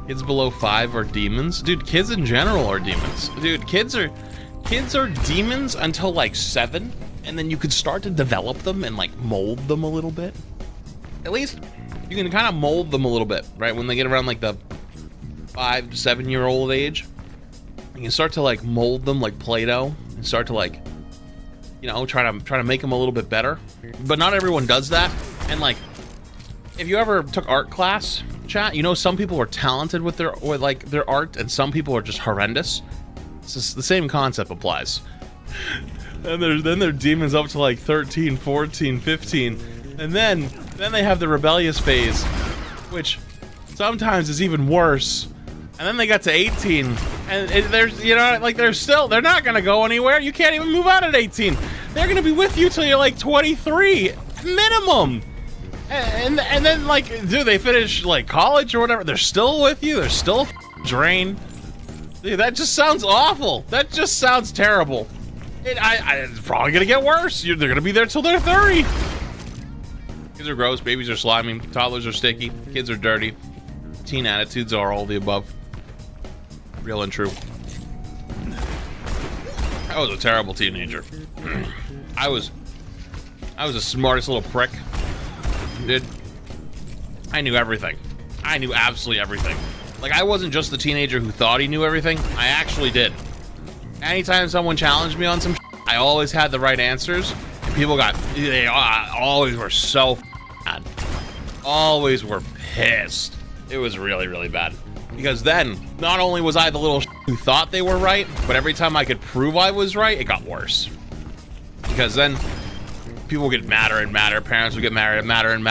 Kids below 5 are demons. Dude, kids in general are demons. Dude, kids are demons until like 7, and then you could start to develop them and like mold them a little bit. At least you can kind of mold them a little bit, right? When they get around like the 5 to 7 year old age, you can start to like mold them like Play-Doh and start to like, you know, try to make them a little bit better. But not everyone does that. And like, if you ever took art class, chat, you know, some people are talented with their art, and some people are just horrendous. It's just the same concept applies. And then they're demons up to like 13, 14, 15, and then they have the rebellious phase, which sometimes is even worse. And then they got to 18, and there's, you know, like they're not gonna go anywhere. You can't even move out at 18. They're gonna be with you till you're like 23 minimum. And then like, do they finish like college or whatever? They're still with you. They're still a drain. Dude, that just sounds awful. That just sounds terrible. It's probably gonna get worse. They're gonna be there till they're 30. Kids are gross. Babies are slimy. Toddlers are sticky. Kids are dirty. Teen attitudes are all the above. Real and true. I was a terrible teenager. I was the smartest little prick. Dude, I knew everything. I knew absolutely everything. Like, I wasn't just the teenager who thought he knew everything. I actually did. Anytime someone challenged me on some I always had the right answers. And people they always were so mad. Always were pissed. It was really, really bad. Because then, not only was I the little who thought they were right, but every time I could prove I was right, it got worse. Because then, people would get madder and madder, parents would get madder and madder, and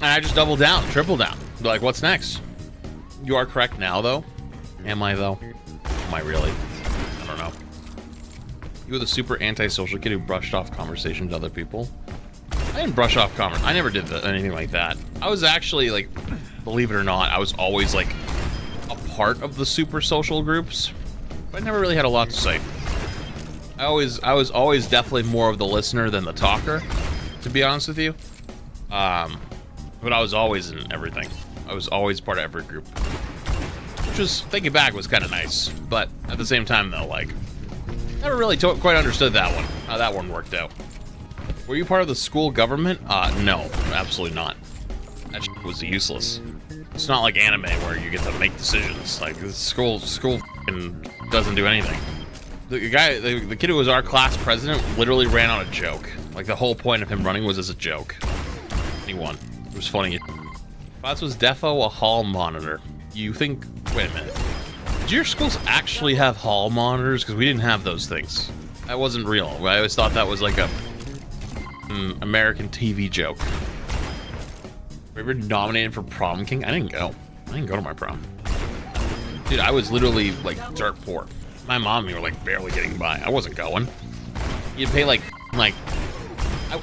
I just double down, triple down. Be like, what's next? You are correct now, though. Am I, though? Am I really? I don't know. You were the super antisocial kid who brushed off conversation to other people. I didn't brush off conversation. I never did anything like that. I was actually, like, believe it or not, I was always, like, a part of the super social groups, but I never really had a lot to say. I was always definitely more of the listener than the talker, to be honest with you. But I was always in everything. I was always part of every group, which was, thinking back, was kind of nice. But at the same time, though, like, never really quite understood that one, how that one worked out. Were you part of the school government? No, absolutely not. That shit was useless. It's not like anime where you get to make decisions. Like, school doesn't do anything. The kid who was our class president literally ran on a joke. Like, the whole point of him running was as a joke. He won. It was funny. Class was defo a hall monitor. You think, wait a minute. Did your schools actually have hall monitors? Because we didn't have those things. That wasn't real. I always thought that was like a American TV joke. Were you ever nominated for prom king? I didn't go. I didn't go to my prom. Dude, I was literally like dirt poor. My mom and me were like barely getting by. I wasn't going. You'd pay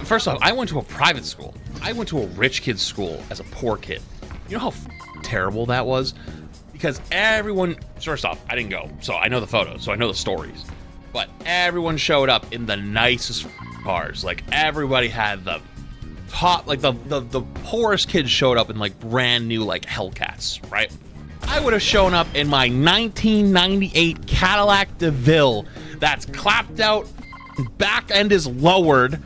first off, I went to a private school. I went to a rich kid's school as a poor kid. You know how terrible that was? Because everyone, first off, I didn't go, so I know the photos, so I know the stories. But everyone showed up in the nicest cars. Like, everybody had the top, like the poorest kids showed up in like brand new like Hellcats, right? I would have shown up in my 1998 Cadillac DeVille that's clapped out, back end is lowered,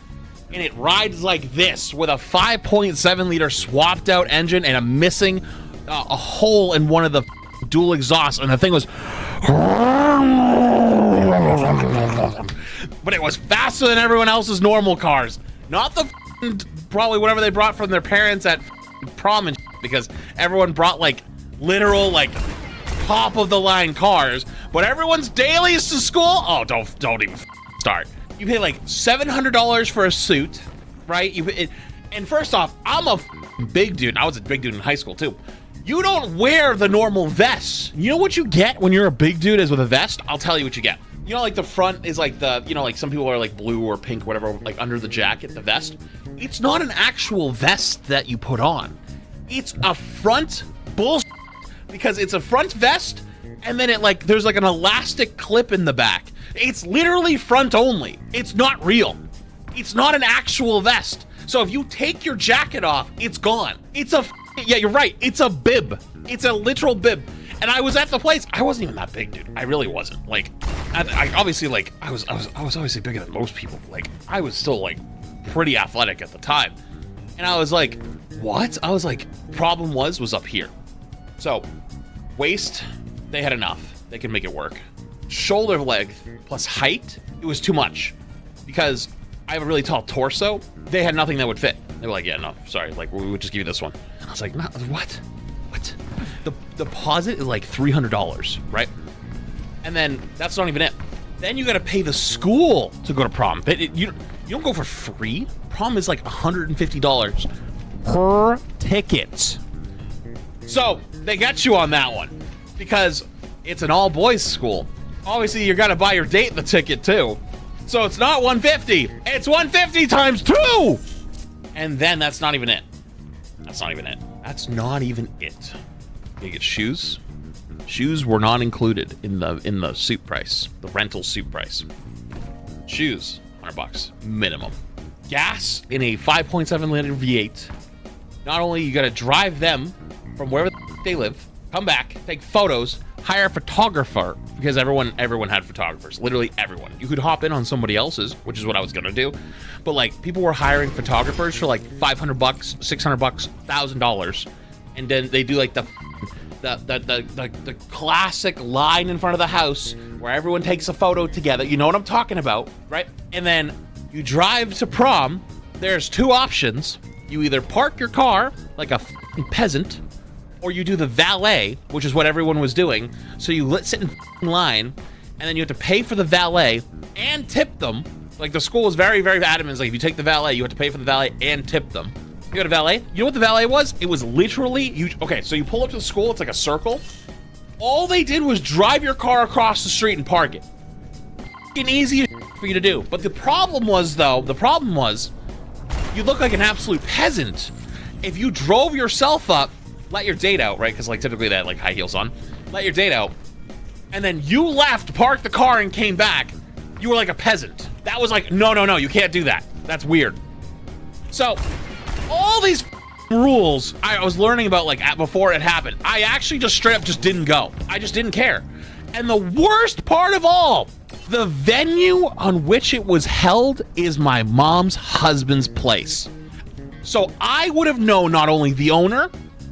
and it rides like this with a 5.7 liter swapped out engine and a missing a hole in one of the dual exhausts, and the thing was but it was faster than everyone else's normal cars, not the probably whatever they brought from their parents at prom and because everyone brought like literal like top of the line cars, but everyone's dailies to school, oh, don't even start. You pay like $700 for a suit, right? And first off, I'm a big dude. I was a big dude in high school too. You don't wear the normal vests. You know what you get when you're a big dude is with a vest? I'll tell you what you get. You know, like the front is like the, you know, like some people are like blue or pink, whatever, like under the jacket, the vest. It's not an actual vest that you put on. It's a front bullshit because it's a front vest and then it like, there's like an elastic clip in the back. It's literally front only. It's not real. It's not an actual vest. So if you take your jacket off, it's gone. It's a, yeah, you're right. It's a bib. It's a literal bib. And I was at the place. I wasn't even that big, dude. I really wasn't. Like, I obviously, like, I was obviously bigger than most people. Like, I was still, like, pretty athletic at the time. And I was like, what? I was like, problem was up here. So, waist, they had enough. They could make it work. Shoulder length plus height, it was too much. Because I have a really tall torso. They had nothing that would fit. They were like, yeah, no, sorry. Like, we would just give you this one. I was like, no, what? What? The deposit is like $300, right? And then that's not even it. Then you got to pay the school to go to prom. But you don't go for free. Prom is like $150 per ticket. So they got you on that one because it's an all boys school. Obviously, you're gonna buy your date the ticket too. So it's not $150. It's $150 times 2. And then that's not even it. That's not even it. That's not even it. You get shoes. Shoes were not included in the suit price, the rental suit price. Shoes, $100 minimum. Gas in a 5.7 liter V8. Not only you got to drive them from wherever they live, come back, take photos, hire a photographer because everyone had photographers. Literally everyone. You could hop in on somebody else's, which is what I was gonna do, but like people were hiring photographers for like $500, $600, $1,000, and then they do like the classic line in front of the house where everyone takes a photo together. You know what I'm talking about, right? And then you drive to prom. There's 2 options. You either park your car like a peasant, or you do the valet, which is what everyone was doing. So you sit in line, and then you have to pay for the valet and tip them. Like the school was very, very adamant. It's like if you take the valet, you have to pay for the valet and tip them. You got a valet? You know what the valet was? It was literally, okay, so you pull up to the school, it's like a circle. All they did was drive your car across the street and park it. Fucking easy for you to do. But the problem was, you look like an absolute peasant. If you drove yourself up, let your date out, right? Because like typically they had like high heels on. Let your date out. And then you left, parked the car, and came back. You were like a peasant. That was like, no, you can't do that. That's weird. So, all these rules I was learning about like before it happened. I actually just straight up just didn't go. I just didn't care. And the worst part of all, the venue on which it was held is my mom's husband's place. So I would have known not only the owner,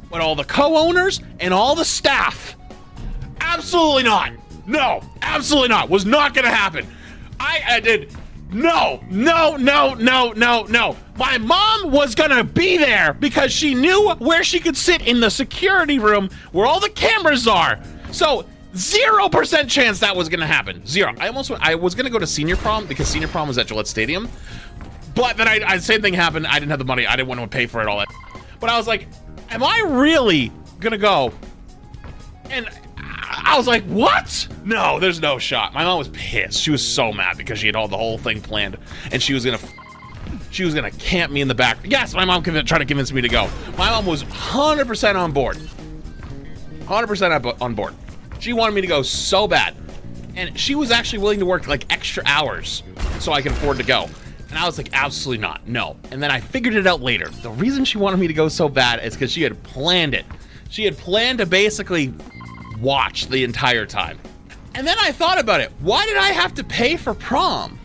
but all the co-owners and all the staff. Absolutely not. No, absolutely not. Was not gonna happen. I did. No. My mom was gonna be there because she knew where she could sit in the security room where all the cameras are. So 0% chance that was gonna happen. 0. I was gonna go to senior prom because senior prom was at Gillette Stadium. But then same thing happened. I didn't have the money. I didn't want to pay for it all that. But I was like, am I really gonna go? And I was like, what? No, there's no shot. My mom was pissed. She was so mad because she had the whole thing planned, and she was gonna camp me in the back. Yes, my mom tried to convince me to go. My mom was 100% on board. 100% on board. She wanted me to go so bad, and she was actually willing to work like extra hours so I could afford to go. And I was like, absolutely not, no. And then I figured it out later. The reason she wanted me to go so bad is because she had planned it. She had planned to basically watch the entire time. And then I thought about it. Why did I have to pay for prom?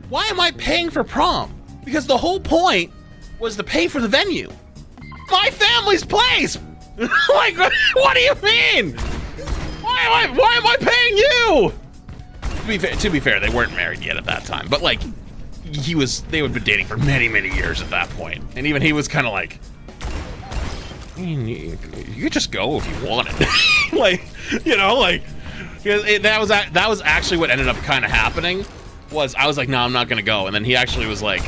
Why am I paying for prom? Because the whole point was to pay for the venue. My family's place! Like, what do you mean? Why am I paying you? To be fair, they weren't married yet at that time. But like, they had been dating for many, many years at that point. And even he was kind of like, you could just go if you wanted. Like, you know, like, that was actually what ended up kind of happening. Was I was like, no, I'm not gonna go. And then he actually was like,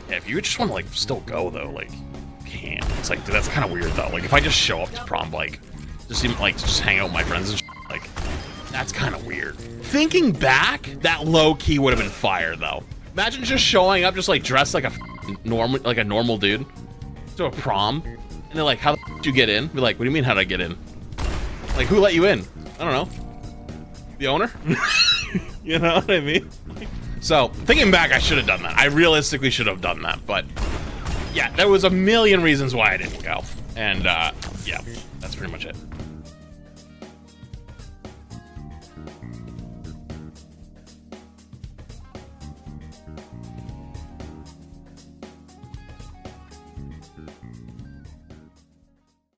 yeah, if you just want to like still go though, like, you can. It's like, dude, that's kind of weird though. Like, if I just show up to prom, like, just hang out with my friends and shit, like, that's kind of weird. Thinking back, that low key would have been fire though. Imagine just showing up just like dressed like a normal dude to a prom, and they're like, how the f did you get in? Be like, what do you mean, how'd I get in? Like, who let you in? I don't know. The owner? You know what I mean? So, thinking back, I should have done that. I realistically should have done that, but yeah, there was a million reasons why I didn't go. And yeah, that's pretty much it.